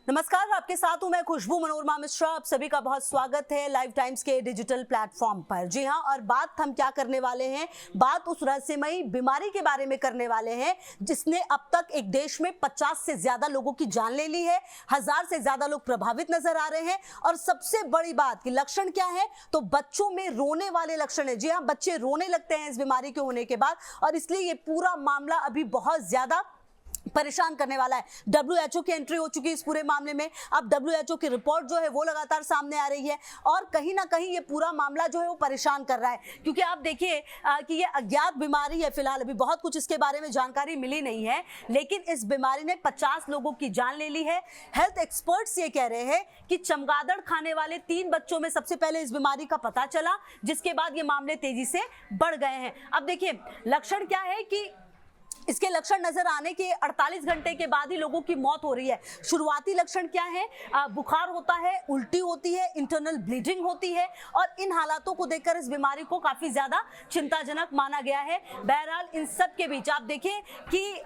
नमस्कार, आपके साथ हूं मैं खुशबू मनोरमा मिश्रा। आप सभी का बहुत स्वागत है लाइव टाइम्स के डिजिटल प्लेटफॉर्म पर। जी हां, और बात हम क्या करने वाले हैं, बात उस रहस्यमयी बीमारी के बारे में करने वाले हैं जिसने अब तक एक देश में 50 से ज्यादा लोगों की जान ले ली है। 1000 से ज्यादा लोग प्रभावित नजर आ रहे हैं और सबसे बड़ी बात कि लक्षण क्या है, तो बच्चों में रोने वाले लक्षण है। जी हां, बच्चे रोने लगते हैं इस बीमारी के होने के बाद और इसलिए ये पूरा मामला अभी बहुत ज्यादा परेशान करने वाला है। WHO की एंट्री हो चुकी है इस पूरे मामले में। अब WHO की रिपोर्ट जो है वो लगातार सामने आ रही है और कहीं ना कहीं ये पूरा मामला जो है वो परेशान कर रहा है, क्योंकि आप देखिए कि ये अज्ञात बीमारी है। फिलहाल अभी बहुत कुछ इसके बारे में जानकारी मिली नहीं है, लेकिन इस बीमारी ने 50 लोगों की जान ले ली है। हेल्थ एक्सपर्ट्स ये कह रहे हैं कि चमगादड़ खाने वाले 3 बच्चों में सबसे पहले इस बीमारी का पता चला, जिसके बाद ये मामले तेजी से बढ़ गए हैं। अब देखिए लक्षण क्या है कि इसके लक्षण नजर आने के 48 घंटे के बाद ही लोगों की मौत हो रही है। शुरुआती लक्षण क्या है, बुखार होता है, उल्टी होती है, इंटरनल ब्लीडिंग होती है और इन हालातों को देखकर इस बीमारी को काफी ज्यादा चिंताजनक माना गया है। बहरहाल इन सब के बीच आप देखिए कि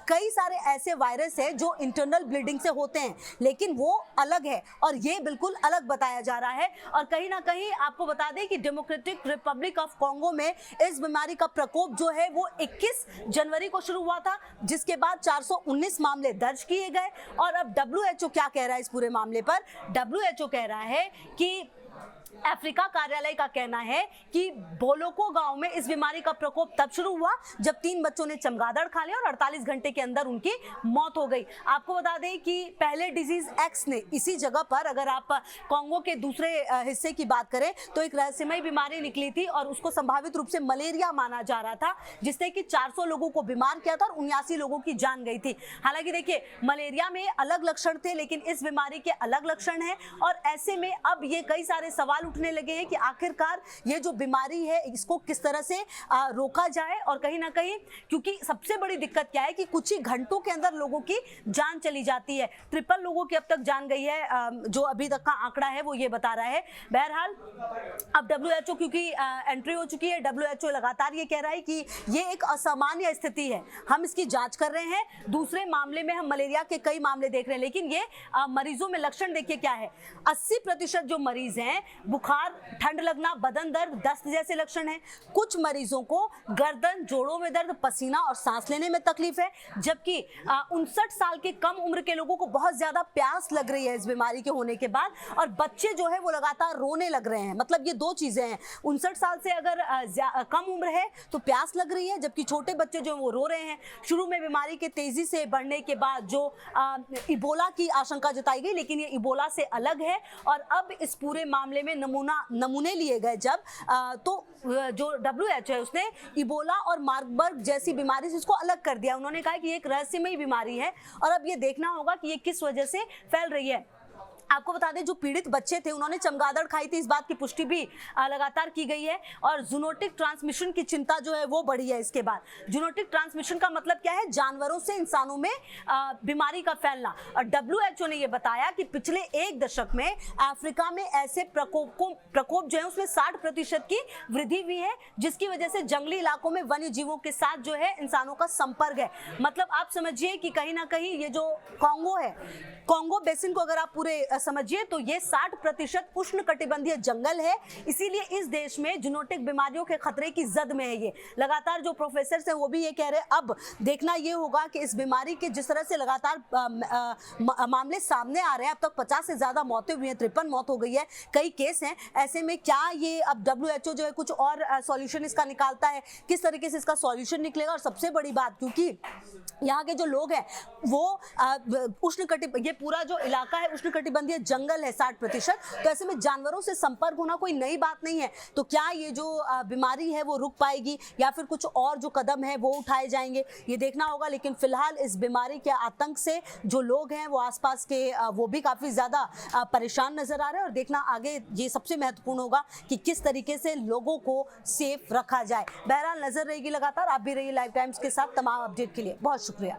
कई सारे ऐसे वायरस है जो इंटरनल ब्लीडिंग से होते हैं, लेकिन वो अलग है और ये बिल्कुल अलग बताया जा रहा है। और कहीं ना कहीं आपको बता दें कि डेमोक्रेटिक रिपब्लिक ऑफ कॉन्गो में इस बीमारी का प्रकोप जो है वो 21 जनवरी को शुरू हुआ था, जिसके बाद 419 मामले दर्ज किए गए। और अब WHO क्या कह रहा है इस पूरे मामले पर? WHO कह रहा है कि अफ्रीका कार्यालय का कहना है कि बोलोको गांव में इस बीमारी का प्रकोप तब शुरू हुआ जब 3 बच्चों ने चमगादड़ खा लिया और 48 घंटे के अंदर उनकी मौत हो गई। आपको बता दें कि पहले डिजीज एक्स ने इसी जगह पर, अगर आप कॉन्गो के दूसरे हिस्से की बात करें, तो एक रहस्यमयी बीमारी निकली थी और उसको संभावित रूप से मलेरिया माना जा रहा था, जिसने कि 400 लोगों को बीमार किया था और 79 लोगों की जान गई थी। हालांकि देखिए मलेरिया में अलग लक्षण थे, लेकिन इस बीमारी के अलग लक्षण हैं और ऐसे में अब ये कई सारे सवाल उठने लगे हैं कि आखिरकार ये जो बीमारी है इसको किस तरह से रोका जाए। और कहीं ना कहीं क्योंकि सबसे बड़ी दिक्कत क्या है कि कुछ ही घंटों के अंदर लोगों की जान चली जाती है। 53 लोगों की अब तक जान गई है, जो अभी तक का आंकड़ा है वो ये बता रहा है। बहरहाल अब WHO क्योंकि एंट्री हो चुकी है, WHO लगातार ये कह रहा है कि ये एक असामान्य स्थिति है, हम इसकी जांच कर रहे हैं। दूसरे मामले में हम मलेरिया के कई मामले देख रहे हैं, लेकिन ये मरीजों में लक्षण देखिए क्या है। 80% जो मरीज हैं बुखार, ठंड लगना, बदन दर्द, दस्त जैसे लक्षण हैं। कुछ मरीजों को गर्दन, जोड़ों में दर्द, पसीना और सांस लेने में तकलीफ है, जबकि 59 साल के कम उम्र के लोगों को बहुत ज्यादा प्यास लग रही है इस बीमारी के होने के बाद। और बच्चे जो है वो लगातार रोने लग रहे हैं। मतलब ये दो चीजें हैं, 59 साल से अगर कम उम्र है तो प्यास लग रही है, जबकि छोटे बच्चे जो वो रो रहे हैं। शुरू में बीमारी के तेजी से बढ़ने के बाद जो इबोला की आशंका जताई गई, लेकिन ये इबोला से अलग है। और अब इस पूरे मामले में नमूने लिए गए जब तो जो WHO है उसने इबोला और मार्बर्ग जैसी बीमारी से इसको अलग कर दिया। उन्होंने कहा कि ये एक रहस्यमयी बीमारी है और अब ये देखना होगा कि ये किस वजह से फैल रही है। आपको बता दें जो पीड़ित बच्चे थे उन्होंने चमगादड़ खाई थी, इस बात की पुष्टि भी लगातार की गई है। और जूनोटिक ट्रांसमिशन की चिंता जो है वो बढ़ी है इसके बाद। जूनोटिक ट्रांसमिशन का मतलब क्या है? जानवरों से इंसानों में बीमारी का फैलना। और WHO ने ये बताया कि पिछले 1 दशक में अफ्रीका में ऐसे प्रकोप जो है उसमें 60% की वृद्धि हुई है, जिसकी वजह से जंगली इलाकों में वन्य जीवों के साथ जो है इंसानों का संपर्क है। मतलब आप समझिए कि कहीं ना कहीं ये जो कॉन्गो है, कॉन्गो बेसिन को अगर आप पूरे समझिए तो ये 60% उष्णकटिबंधीय जंगल है, इसीलिए इस देश में जूनोटिक बीमारियों के खतरे की जद में है ये। लगातार जो प्रोफेसर हैं वो भी ये कह रहे हैं अब देखना ये होगा कि इस बीमारी के जिस तरह से लगातार मामले सामने आ रहे हैं, अब तक 50 से ज्यादा मौतें हुई हैं, 53 मौत हो गई है, कई केस हैं। ऐसे में क्या ये अब WHO जो है कुछ और सॉल्यूशन इसका निकालता है, किस तरीके से इसका सॉल्यूशन निकलेगा? और सबसे बड़ी बात, क्योंकि यहाँ के जो लोग हैं वो ये पूरा जो इलाका है उष्णकटिबंधीय जंगल है 60%, तो ऐसे में जानवरों से संपर्क होना कोई नई बात नहीं है। तो क्या ये जो बीमारी है वो रुक पाएगी या फिर कुछ और जो कदम है वो उठाए जाएंगे, ये देखना होगा। लेकिन फिलहाल इस बीमारी के आतंक से जो लोग हैं वो आसपास के वो भी काफी ज्यादा परेशान नजर आ रहे हैं। और देखना आगे ये सबसे महत्वपूर्ण होगा कि किस तरीके से लोगों को सेफ रखा जाए। बहरहाल नजर रहेगी लगातार, आप भी रहिए लाइव टाइम्स के साथ। तमाम अपडेट के लिए बहुत शुक्रिया।